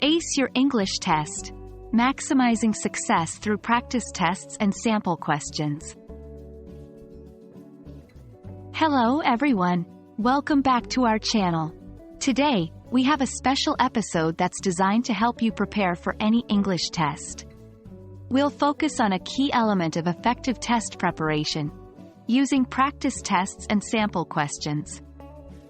Ace your English test. Maximizing success through practice tests and sample questions. Hello everyone. Welcome back to our channel. Today, we have a special episode that's designed to help you prepare for any English test. We'll focus on a key element of effective test preparation, using practice tests and sample questions.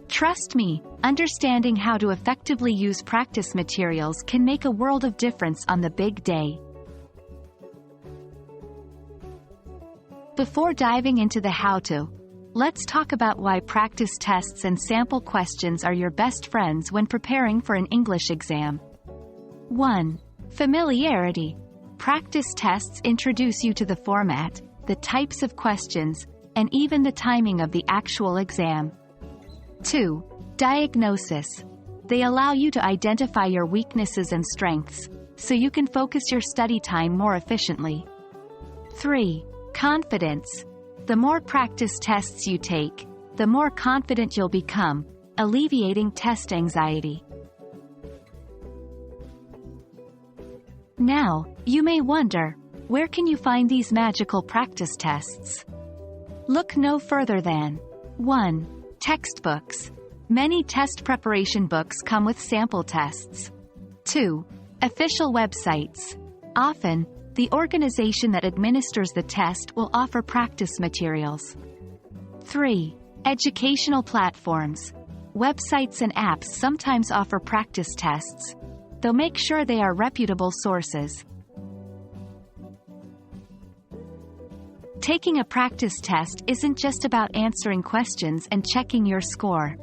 Trust me, understanding how to effectively use practice materials can make a world of difference on the big day. Before diving into the how-to, let's talk about why practice tests and sample questions are your best friends when preparing for an English exam. 1. Familiarity. Practice tests introduce you to the format, the types of questions, and even the timing of the actual exam. 2. Diagnosis. They allow you to identify your weaknesses and strengths, so you can focus your study time more efficiently. 3. Confidence. The more practice tests you take, the more confident you'll become, alleviating test anxiety. Now, you may wonder, where can you find these magical practice tests? Look no further than 1. Textbooks. Many test preparation books come with sample tests. 2. Official websites. Often, the organization that administers the test will offer practice materials. 3. Educational platforms. Websites and apps sometimes offer practice tests, though make sure they are reputable sources. Taking a practice test isn't just about answering questions and checking your score.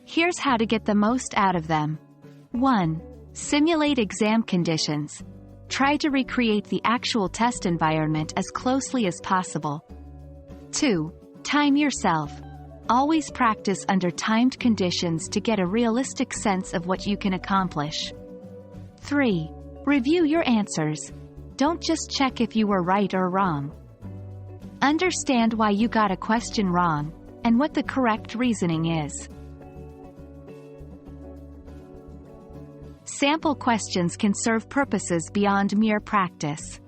Here's how to get the most out of them. 1. Simulate exam conditions. Try to recreate the actual test environment as closely as possible. 2. Time yourself. Always practice under timed conditions to get a realistic sense of what you can accomplish. 3. Review your answers. Don't just check if you were right or wrong. Understand why you got a question wrong, and what the correct reasoning is. Sample questions can serve purposes beyond mere practice.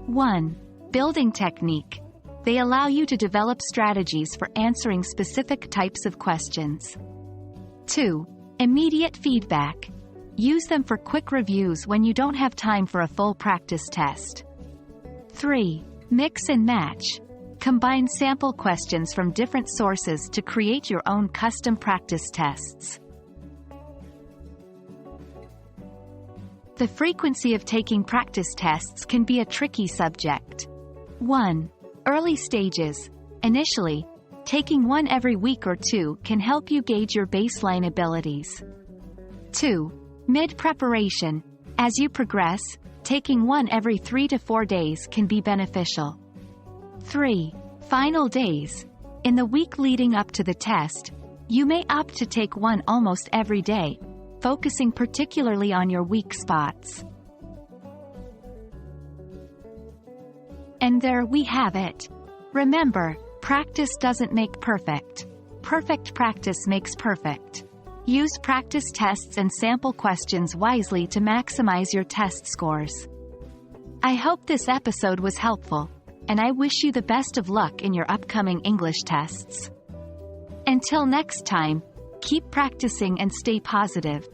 1. Building technique. They allow you to develop strategies for answering specific types of questions. 2. Immediate feedback. Use them for quick reviews when you don't have time for a full practice test. 3. Mix and match. Combine sample questions from different sources to create your own custom practice tests. The frequency of taking practice tests can be a tricky subject. 1. Early stages. Initially, taking one every week or two can help you gauge your baseline abilities. 2. Mid-preparation. As you progress, taking one every 3 to 4 days can be beneficial. 3. Final days. In the week leading up to the test, you may opt to take one almost every day, focusing particularly on your weak spots. And there we have it. Remember, practice doesn't make perfect. Perfect practice makes perfect. Use practice tests and sample questions wisely to maximize your test scores. I hope this episode was helpful, and I wish you the best of luck in your upcoming English tests. Until next time, keep practicing and stay positive.